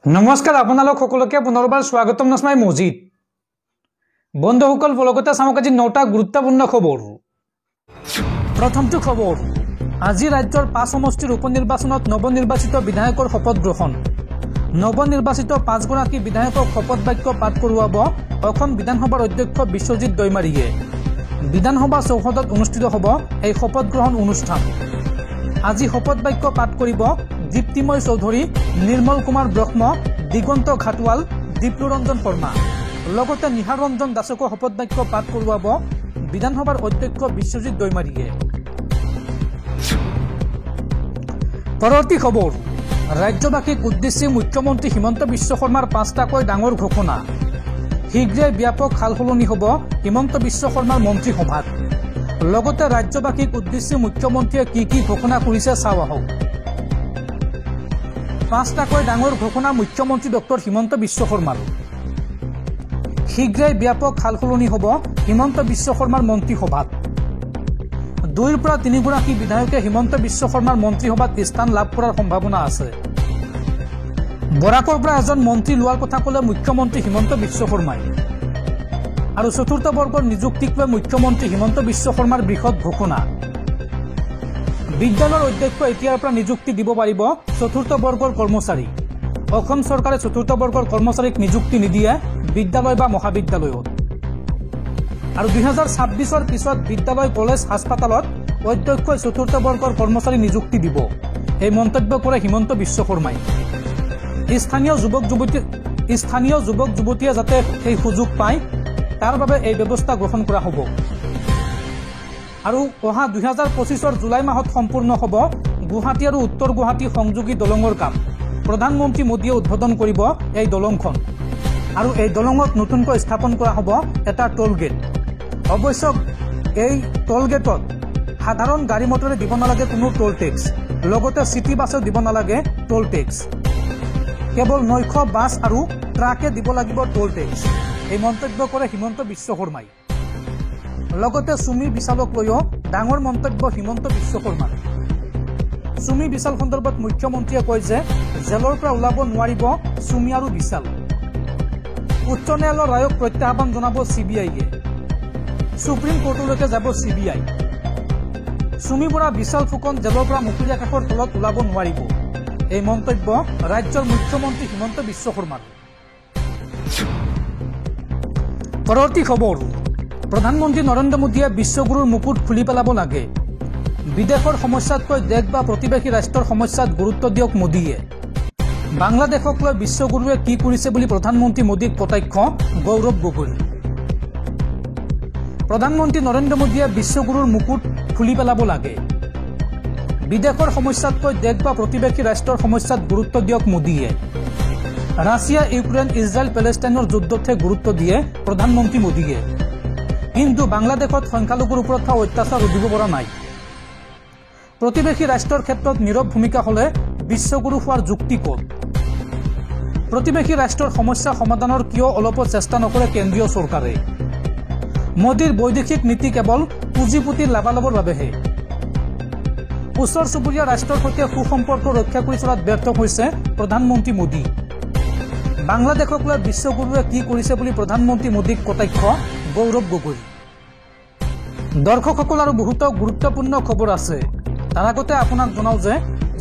নমস্কাৰ আপোনালোক সকলোকে পুনৰবাৰ স্বাগতম নস্মাই মজিদ বন্ধুসকল বলগতে চামক আজি 9টা গুৰুত্বপূৰ্ণ খবৰ প্ৰথমটো খবৰ আজি ৰাজ্যৰ 5 সমষ্টিৰ উপনিৰ্বাচনত নৱনিৰ্বাচিত বিধায়কৰ শপত গ্ৰহণ নৱনিৰ্বাচিত 5 গৰাকী বিধায়কক শপত বাক্য পাঠ কৰোৱাব অসম বিধানসভাৰ অধ্যক্ষ বিশ্বজিৎ দৈমাৰীয়ে বিধানসভা চৌহদত অনুষ্ঠিত হ'ব এই শপত গ্ৰহণ অনুষ্ঠান আজি শপত বাক্য পাঠ কৰিব দীপ্তিময় চৌধুৰী নিৰ্মল কুমাৰ ব্ৰহ্ম দিগন্ত ঘাটৱাল দীপ্লুৰঞ্জন শৰ্মা লগতে নিহাৰ ৰঞ্জন দাসকো শপত বাক্য পাঠ কৰোৱাব বিধানসভাৰ অধ্যক্ষ বিশ্বজিৎ দৈমাৰীয়ে পৰৱৰ্তী খবৰ ৰাজ্যবাসীক উদ্দেশ্যি মুখ্যমন্ত্ৰী হিমন্ত বিশ্ব শৰ্মাৰ 5টাকৈ ডাঙৰ ঘোষণা শীঘ্ৰে ব্যাপক সালসলনি হ'ব হিমন্ত বিশ্ব শৰ্মাৰ মন্ত্ৰীসভাত লগতে ৰাজ্যবাসীক উদ্দেশ্যি মুখ্যমন্ত্ৰীয়ে কি ঘোষণা কৰিছে চাও আহক 5টাকৈ ডাঙৰ ঘোষণা মুখ্যমন্ত্ৰী ডক্টৰ হিমন্ত বিশ্ব শৰ্মাৰ শীঘ্ৰে ব্যাপক সালসলনি হ'ব হিমন্ত বিশ্ব শৰ্মাৰ মন্ত্ৰীসভাত 2ৰ পৰা 3 গৰাকী বিধায়কে হিমন্ত বিশ্ব শৰ্মাৰ মন্ত্ৰীসভাত স্থান লাভ কৰাৰ সম্ভাৱনা আছে বৰাকৰ পৰা এজন মন্ত্ৰী লোৱাৰ কথা ক'লে মুখ্যমন্ত্ৰী হিমন্ত বিশ্ব শৰ্মাই আৰু চতুৰ্থ বৰ্গৰ নিযুক্তিক লৈ মুখ্যমন্ত্ৰী হিমন্ত বিশ্ব শৰ্মাৰ বৃহৎ ঘোষণা বিদ্যালয়ৰ অধ্যক্ষ এতিয়াৰ পৰা নিযুক্তি দিব পাৰিব চতুৰ্থ বৰ্গৰ কৰ্মচাৰী অসম চৰকাৰে চতুৰ্থ বৰ্গৰ কৰ্মচাৰীক নিযুক্তি নিদিয়ে বিদ্যালয় বা মহাবিদ্যালয়ত আৰু 2026ৰ পিছত বিদ্যালয় কলেজ হাস্পতালত অধ্যক্ষই চতুৰ্থ বৰ্গৰ কৰ্মচাৰী নিযুক্তি দিব এই মন্তব্য কৰে হিমন্ত বিশ্ব শৰ্মাই স্থানীয় যুৱক যুৱতীয়ে যাতে এই সুযোগ পায় তাৰ বাবে এই ব্যৱস্থা গ্ৰহণ কৰা হ'ব আৰু অহা 2025ৰ জুলাই মাহত সম্পূৰ্ণ হ'ব গুৱাহাটী আৰু উত্তৰ গুৱাহাটী সংযোগী দলঙৰ কাম প্ৰধানমন্ত্ৰী মোদীয়ে উদ্বোধন কৰিব এই দলংখন আৰু এই দলঙত নতুনকৈ স্থাপন কৰা হ'ব এটা টোল গেট অৱশ্য এই টোল গেটত সাধাৰণ গাড়ী মটৰে দিব নালাগে কোনো টোল টেক্স লগতে সিটি বাছে দিব নালাগে টোল টেক্স কেৱল নৈশ বাছ আৰু ট্ৰাকে দিব লাগিব টোল টেক্স এই মন্তব্য কৰে হিমন্ত বিশ্ব শৰ্মাই লগতে সুমি বিশালক লৈও ডাঙৰ মন্তব্য হিমন্ত বিশ্ব শৰ্মাৰ সুমি বিশাল সন্দৰ্ভত মুখ্যমন্ত্ৰীয়ে কয় যে জেলৰ পৰা ওলাব নোৱাৰিব সুমি আৰু বিশাল উচ্চ ন্যায়ালয়ৰ ৰায়ক প্ৰত্যাহ্বান জনাব চিবিআইয়ে সুপ্ৰিম কোৰ্টলৈকে যাব চিবিআই সুমি বৰা বিশাল ফুকন জেলৰ পৰা মুকলি আকাশৰ তলত ওলাব নোৱাৰিব এই মন্তব্য ৰাজ্যৰ মুখ্যমন্ত্ৰী হিমন্ত বিশ্ব শৰ্মাৰ পৰৱৰ্তী খবৰ প্ৰধানমন্ত্ৰী নৰেন্দ্ৰ মোদীয়ে বিশ্বগুৰুৰ মুকুট খুলি পেলাব লাগে বিদেশৰ সমস্যাতকৈ দেশ বা প্ৰতিবেশী ৰাষ্ট্ৰৰ সমস্যাত গুৰুত্ব দিয়ক মোদীয়ে বাংলাদেশক লৈ বিশ্বগুৰুৱে কি কৰিছে বুলি প্ৰধানমন্ত্ৰী মোদীক কটাক্ষ গৌৰৱ গগৈ প্ৰধানমন্ত্ৰী নৰেন্দ্ৰ মোদীয়ে বিশ্বগুৰুৰ মুকুট খুলি পেলাব লাগে বিদেশৰ সমস্যাতকৈ দেশ বা প্ৰতিবেশী ৰাষ্ট্ৰৰ সমস্যাত গুৰুত্ব দিয়ক মোদীয়ে ৰাছিয়া ইউক্ৰেইন ইজৰাইল পেলেষ্টাইনৰ যুদ্ধতহে গুৰুত্ব দিয়ে প্ৰধানমন্ত্ৰী মোদীয়ে কিন্তু বাংলাদেশত সংখ্যালঘুৰ ওপৰত হোৱা অত্যাচাৰ ৰোধিব পৰা নাই প্ৰতিবেশী ৰাষ্ট্ৰৰ ক্ষেত্ৰত নীৰৱ ভূমিকা হ'লে বিশ্বগুৰু হোৱাৰ যুক্তি ক'ত প্ৰতিবেশী ৰাষ্ট্ৰৰ সমস্যা সমাধানৰ কিয় অলপো চেষ্টা নকৰে কেন্দ্ৰীয় চৰকাৰে মোদীৰ বৈদেশিক নীতি কেৱল পুঁজিপুতিৰ লাভালাভৰ বাবেহে ওচৰ চুবুৰীয়া ৰাষ্ট্ৰৰ সৈতে সুসম্পৰ্ক ৰক্ষা কৰি চলাত ব্যৰ্থ হৈছে প্ৰধানমন্ত্ৰী মোদী বাংলাদেশক লৈ বিশ্বগুৰুৱে কি কৰিছে বুলি প্ৰধানমন্ত্ৰী মোদীক কটাক্ষ গৌৰৱ গগৈ দৰ্শকসকল আৰু বহুতো গুৰুত্বপূৰ্ণ খবৰ আছে তাৰ আগতে আপোনাক জনাও যে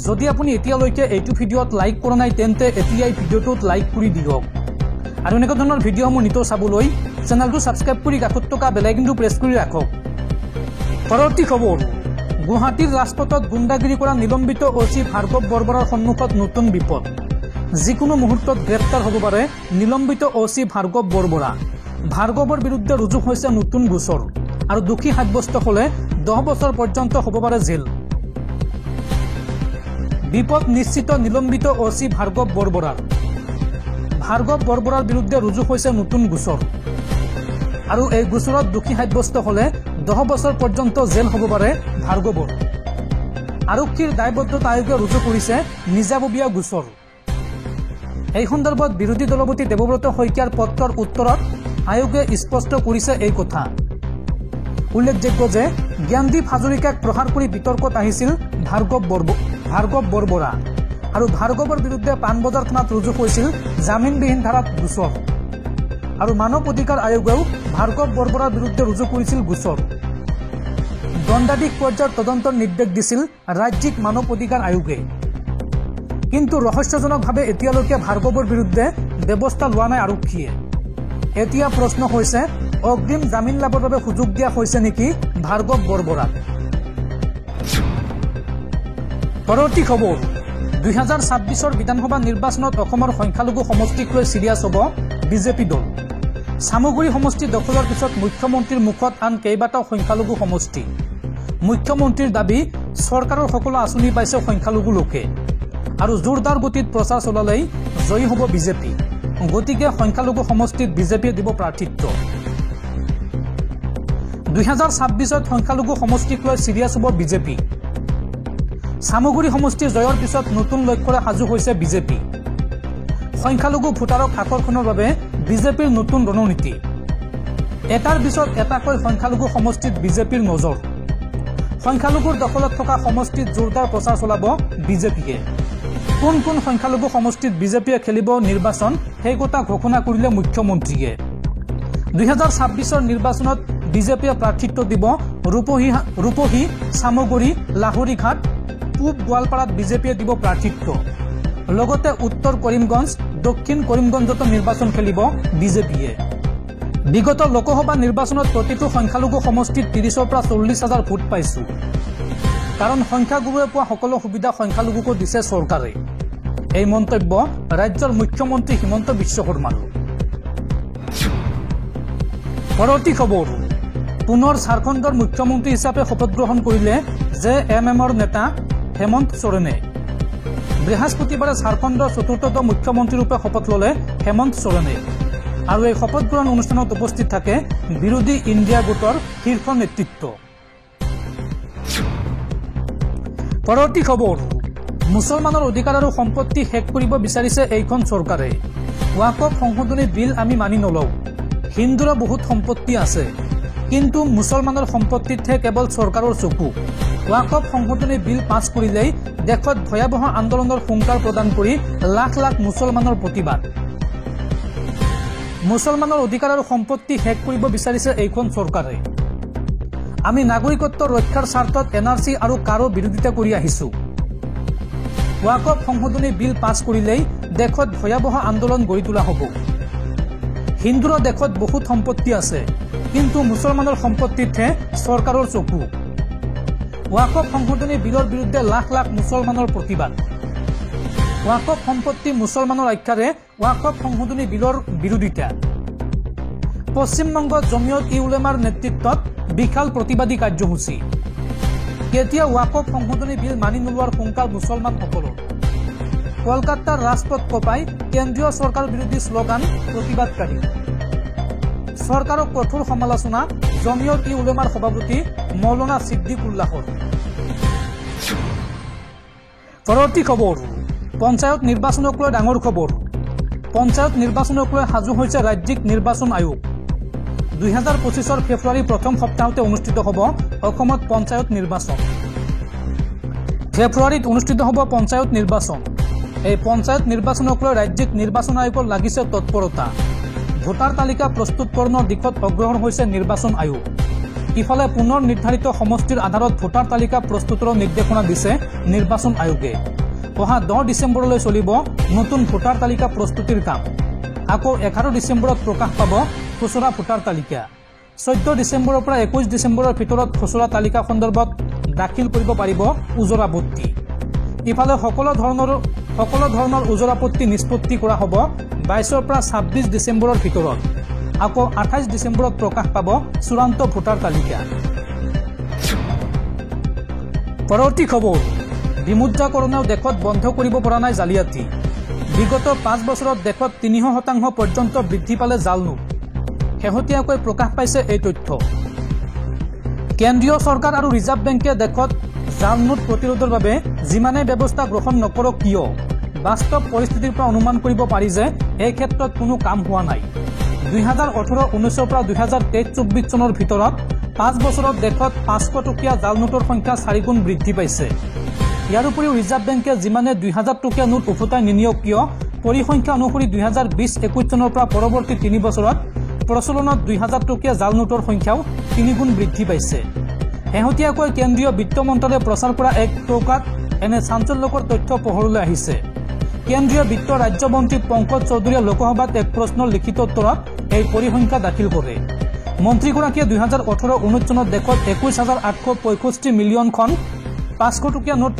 যদি আপুনি এতিয়ালৈকে এইটো ভিডিঅ'ত লাইক কৰা নাই তেন্তে এতিয়াই ভিডিঅ'টোত লাইক কৰি দিয়ক আৰু এনেকুৱা ধৰণৰ ভিডিঅ'সমূহ নিতৌ চাবলৈ চেনেলটো ছাবস্ক্ৰাইব কৰি কাষত থকা বেল আইকনটো প্ৰেছ কৰি ৰাখক পৰৱৰ্তী খবৰ গুৱাহাটীৰ ৰাজপথত গুণ্ডাগিৰি কৰা নিলম্বিত অচি ভাৰ্গৱ বৰবৰাৰ সন্মুখত নতুন বিপদ যিকোনো মুহূৰ্তত গ্ৰেপ্তাৰ হ'ব পাৰে নিলম্বিত অচি ভাৰ্গৱ বৰবৰা ভাৰ্গৱৰ বিৰুদ্ধে ৰুজু হৈছে নতুন গোচৰ আৰু দোষী সাব্যস্ত হ'লে 10 বছৰ পৰ্যন্ত হ'ব পাৰে জেল বিপদ নিশ্চিত নিলম্বিত অচি ভাৰ্গৱ বৰবৰাৰ বিৰুদ্ধে ৰুজু হৈছে নতুন গোচৰ আৰু এই গোচৰত দোষী সাব্যস্ত হ'লে 10 বছৰ পৰ্যন্ত জেল হ'ব পাৰে ভাৰ্গৱৰ আৰক্ষীৰ দায়বদ্ধতা আয়োগে ৰুজু কৰিছে নিজাববীয়া গোচৰ এই সন্দৰ্ভত বিৰোধী দলপতি দেৱব্ৰত শইকীয়াৰ পত্ৰৰ উত্তৰত আয়োগে স্পষ্ট কৰিছে এই কথা উল্লেখযোগ্য যে জ্ঞানদীপ হাজৰিকাক প্ৰহাৰ কৰি বিতৰ্কত আহিছিল ভাৰ্গৱ বৰবৰা আৰু ভাৰ্গৱৰ বিৰুদ্ধে পাণবজাৰ থানাত ৰুজু হৈছিল জামিনবিহীন ধাৰাত গোচৰ আৰু মানৱ অধিকাৰ আয়োগেও ভাৰ্গৱ বৰবৰাৰ বিৰুদ্ধে ৰুজু কৰিছিল গোচৰ। দণ্ডাধীশ পৰ্যায়ৰ তদন্তৰ নিৰ্দেশ দিছিল ৰাজ্যিক মানৱ অধিকাৰ আয়োগে। কিন্তু ৰহস্যজনকভাৱে এতিয়ালৈকে ভাৰ্গৱৰ বিৰুদ্ধে ব্যৱস্থা লোৱা নাই আৰক্ষীয়ে। এতিয়া প্ৰশ্ন হৈছে অগ্ৰিম জামিন লাভৰ বাবে সুযোগ দিয়া হৈছে নেকি ভাৰ্গৱ বৰবৰাক। পৰৱৰ্তী খবৰ 2026 বিধানসভা নিৰ্বাচনত অসমৰ সংখ্যালঘু সমষ্টিক লৈ চিৰিয়াছ হ'ব বিজেপি দল। চামগুৰি সমষ্টি দখলৰ পিছত মুখ্যমন্ত্ৰীৰ মুখত আন কেইবাটাও সংখ্যালঘু সমষ্টি। মুখ্যমন্ত্ৰীৰ দাবী চৰকাৰৰ সকলো আঁচনি পাইছে সংখ্যালঘু লোকে আৰু জোৰদাৰ গতিত প্ৰচাৰ চলালেই জয়ী হ'ব বিজেপি। গতিকে সংখ্যালঘু সমষ্টিত বিজেপিয়ে দিব প্ৰাৰ্থিত্ব। 2026 সংখ্যালঘু সমষ্টিক লৈ চিৰিয়াছ হ'ব বিজেপি। চামগুৰি সমষ্টিৰ জয়ৰ পিছত নতুন লক্ষ্যৰে সাজু হৈছে বিজেপি। সংখ্যালঘু ভোটাৰক আকৰ্ষণৰ বাবে বিজেপিৰ নতুন ৰণনীতি। এটাৰ পিছত এটাকৈ সংখ্যালঘু সমষ্টিত বিজেপিৰ নজৰ। সংখ্যালঘুৰ দখলত থকা সমষ্টিত জোৰদাৰ প্ৰচাৰ চলাব বিজেপিয়ে। কোন কোন সংখ্যালঘু সমষ্টিত বিজেপিয়ে খেলিব নিৰ্বাচন সেই কথা ঘোষণা কৰিলে মুখ্যমন্ত্ৰীয়ে। 2026 নিৰ্বাচনত বিজেপিয়ে প্ৰাৰ্থিত্ব দিব ৰূপহী, চামগুৰি, লাহৰীঘাট, পূব গোৱালপাৰাত বিজেপিয়ে দিব প্ৰাৰ্থিত্ব। লগতে উত্তৰ কৰিমগঞ্জ, দক্ষিণ কৰিমগঞ্জতো নিৰ্বাচন খেলিব বিজেপিয়ে। বিগত লোকসভা নিৰ্বাচনত প্ৰতিটো সংখ্যালঘু সমষ্টিত 30ৰ পৰা 40,000 ভোট পাইছো। কাৰণ সংখ্যাগুৰুৱে পোৱা সকলো সুবিধা সংখ্যালঘুকো দিছে চৰকাৰে। এই মন্তব্য ৰাজ্যৰ মুখ্যমন্ত্ৰী হিমন্ত বিশ্ব শৰ্মাৰ। পৰৱৰ্তী খবৰ পুনৰ ঝাৰখণ্ডৰ মুখ্যমন্ত্ৰী হিচাপে শপত গ্ৰহণ কৰিলে JMMৰ নেতা হেমন্ত সোৰেনে। বৃহস্পতিবাৰে ঝাৰখণ্ডৰ 4ৰ্থ মুখ্যমন্ত্ৰীৰূপে শপত ল'লে হেমন্ত সোৰেনে আৰু এই শপত গ্ৰহণ অনুষ্ঠানত উপস্থিত থাকে বিৰোধী ইণ্ডিয়া গোটৰ শীৰ্ষ নেতৃত্ব। পৰৱৰ্তী খবৰ মুছলমানৰ অধিকাৰ আৰু সম্পত্তি শেষ কৰিব বিচাৰিছে এইখন চৰকাৰে। ৱাকফ সংশোধনী বিল আমি মানি নলওঁ। হিন্দুৰ বহুত সম্পত্তি আছে, কিন্তু মুছলমানৰ সম্পত্তিতহে কেৱল চৰকাৰৰ চকু। ৱাকফ সংশোধনী বিল পাছ কৰিলেই দেশত ভয়াৱহ আন্দোলনৰ হুংকাৰ প্ৰদান কৰি লাখ লাখ মুছলমানৰ প্ৰতিবাদ। মুছলমানৰ অধিকাৰ আৰু সম্পত্তি শেষ কৰিব বিচাৰিছে এইখন চৰকাৰে। আমি নাগৰিকত্ব ৰক্ষাৰ স্বাৰ্থত NRC আৰু কাৰো বিৰোধিতা কৰি আহিছো। ৱাকফ সংশোধনী বিল পাছ কৰিলেই দেশত ভয়াৱহ আন্দোলন গঢ়ি তোলা হ'ব। হিন্দুৰ দেশত বহুত সম্পত্তি আছে, কিন্তু মুছলমানৰ সম্পত্তিতহে চৰকাৰৰ চকু। ৱাকফ সংশোধনী বিলৰ বিৰুদ্ধে লাখ লাখ মুছলমানৰ প্ৰতিবাদ। ৱাকফ সম্পত্তি মুছলমানৰ আখ্যাৰে ৱাকফ সংশোধনী বিলৰ বিৰোধিতা। পশ্চিমবংগত জমিয়ত ই উলেমাৰ নেতৃত্বত বিশাল প্ৰতিবাদী কাৰ্যসূচী। কেতিয়া ৱাকফ সংশোধনী বিল মানি নোলোৱাৰ হুংকাৰ মুছলমানসকলৰ। কলকাতাৰ ৰাজপথ কঁপাই কেন্দ্ৰীয় চৰকাৰ বিৰোধী শ্লোগান প্ৰতিবাদকাৰী। চৰকাৰক কঠোৰ সমালোচনা জমিয়ত ই উলেমাৰ সভাপতি মৌলানা ছিদ্দিকুল্লাহৰ। পৰৱৰ্তী খবৰ পঞ্চায়ত নিৰ্বাচনক লৈ ডাঙৰ খবৰ। পঞ্চায়ত নিৰ্বাচনক লৈ সাজু হৈছে ৰাজ্যিক নিৰ্বাচন আয়োগ। 2025 ফেব্ৰুৱাৰী প্ৰথম সপ্তাহতে অনুষ্ঠিত হ'ব অসমত পঞ্চায়ত নিৰ্বাচন। ফেব্ৰুৱাৰীত অনুষ্ঠিত হ'ব পঞ্চায়ত নিৰ্বাচন। এই পঞ্চায়ত নিৰ্বাচনক লৈ ৰাজ্যিক নিৰ্বাচন আয়োগৰ লাগিছে তৎপৰতা। ভোটাৰ তালিকা প্ৰস্তুতকৰণৰ দিশত অগ্ৰসৰ হৈছে নিৰ্বাচন আয়োগ। ইফালে পুনৰ নিৰ্ধাৰিত সমষ্টিৰ আধাৰত ভোটাৰ তালিকা প্ৰস্তুতৰ নিৰ্দেশনা দিছে নিৰ্বাচন আয়োগে। অহা 10 ডিচেম্বৰলৈ চলিব নতুন ভোটাৰ তালিকা প্ৰস্তুতিৰ কাম। আকৌ 11 ডিচেম্বৰত প্ৰকাশ পাব খচৰা ভোটাৰ তালিকা। 14 ডিচেম্বৰৰ পৰা 21 ডিচেম্বৰৰ ভিতৰত খচৰা তালিকা সন্দৰ্ভত দাখিল কৰিব পাৰিব ওজৰ আপত্তি। ইফালে সকলো ধৰণৰ ওজৰ আপত্তি নিষ্পত্তি কৰা হ'ব 22 পৰা 26 ডিচেম্বৰৰ ভিতৰত। আকৌ 28 ডিচেম্বৰত প্ৰকাশ পাব চূড়ান্ত ভোটাৰ তালিকা। পৰৱৰ্তী খবৰ বিমুদ্ৰাকৰণেও দেশত বন্ধ কৰিব পৰা নাই জালিয়াতি। বিগত 5 বছৰত দেশত 300% পৰ্যন্ত বৃদ্ধি পালে জাল নোট। শেহতীয়াকৈ প্ৰকাশ পাইছে এই তথ্য। কেন্দ্ৰীয় চৰকাৰ আৰু ৰিজাৰ্ভ বেংকে দেশত জাল নোট প্ৰতিৰোধৰ বাবে যিমানে ব্যৱস্থা গ্ৰহণ নকৰক কিয় বাস্তৱ পৰিস্থিতিৰ পৰা অনুমান কৰিব পাৰি যে এই ক্ষেত্ৰত কোনো কাম হোৱা নাই। 2018-19 পৰা 2023-24 চনৰ ভিতৰত 5 বছৰত দেশত 500 টকীয়া জাল নোটৰ সংখ্যা 4 গুণ বৃদ্ধি পাইছে। ইয়াৰ উপৰিও ৰিজাৰ্ভ বেংকে যিমানে 2000 টকীয়া নোট উভতাই নিনিয়ক কিয় পৰিসংখ্যা অনুসৰি 2020-21 চনৰ পৰা পৰৱৰ্তী 3 বছৰত প্ৰচলনত 2000 টকীয়া জাল নোটৰ সংখ্যাও 3 গুণ বৃদ্ধি পাইছে। শেহতীয়াকৈ কেন্দ্ৰীয় বিত্ত মন্ত্ৰালয়ে প্ৰচাৰ কৰা এক টকাত এনে চাঞ্চল্যকৰ তথ্য পোহৰলৈ আহিছে। কেন্দ্ৰীয় বিত্ত ৰাজ্যমন্ত্ৰী পংকজ চৌধুৰীয়ে লোকসভাত এক প্ৰশ্নৰ লিখিত উত্তৰত এই পৰিসংখ্যা দাখিল কৰে। মন্ত্ৰীগৰাকীয়ে 2018-19 চনত দেশত 21,865 মিলিয়নখন 500 টকীয়া নোট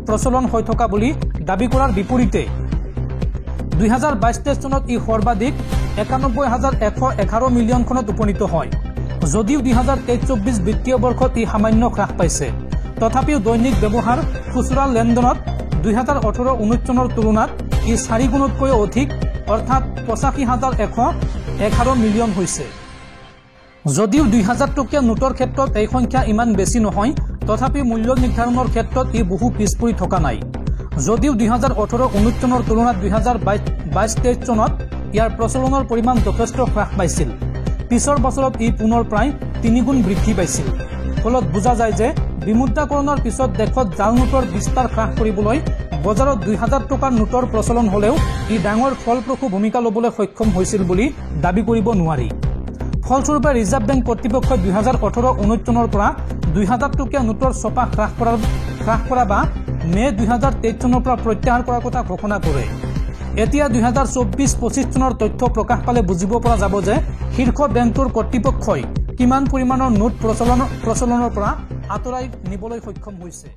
প্ৰচলন হৈ থকা বুলি দাবী কৰাৰ বিপৰীতে 2022-23 চনত ই সৰ্বাধিক 91,111 মিলিয়নখনত উপনীত হয়। যদিও 2023-24 বিত্তীয় বৰ্ষত ই সামান্য হ্ৰাস পাইছে, তথাপিও দৈনিক ব্যৱহাৰ খুচুৰা লেনদেনত 2018-19 চনৰ তুলনাত ই 4 গুণতকৈও অধিক অৰ্থাৎ 85,111 মিলিয়ন হৈছে। যদিও 2000 টকীয়া নোটৰ ক্ষেত্ৰত এই সংখ্যা ইমান বেছি নহয়, তথাপি মূল্য নিৰ্ধাৰণৰ ক্ষেত্ৰত ই বহু পিছ পৰি থকা নাই। যদিও 2018-19 চনৰ তুলনাত 2022-23 চনত ইয়াৰ প্ৰচলনৰ পৰিমাণ যথেষ্ট হ্ৰাস পাইছিল, পিছৰ বছৰত ই পুনৰ প্ৰায় 3 গুণ বৃদ্ধি পাইছিল। ফলত বুজা যায় যে বিমুদ্ৰাকৰণৰ পিছত দেশত জাল নোটৰ বিস্তাৰ হ্ৰাস কৰিবলৈ বজাৰত 2000 টকাৰ নোটৰ প্ৰচলন হ'লেও ই ডাঙৰ ফলপ্ৰসূ ভূমিকা ল'বলৈ সক্ষম হৈছিল বুলি দাবী কৰিব নোৱাৰি। ফলস্বৰূপে ৰিজাৰ্ভ বেংক কৰ্তৃপক্ষই 2018-19 চনৰ পৰা 2000 টকীয়া নোটৰ ছপা হ্ৰাস কৰা বা মে 2023 চনৰ পৰা প্ৰত্যাহাৰ কৰাৰ কথা ঘোষণা কৰে। এতিয়া 2024-25 চনৰ তথ্য প্ৰকাশ পালে বুজিব পৰা যাব যে শীৰ্ষ বেংকটোৰ কৰ্তৃপক্ষই কিমান পৰিমাণৰ নোট প্ৰচলনৰ পৰা আঁতৰাই নিবলৈ সক্ষম হৈছে।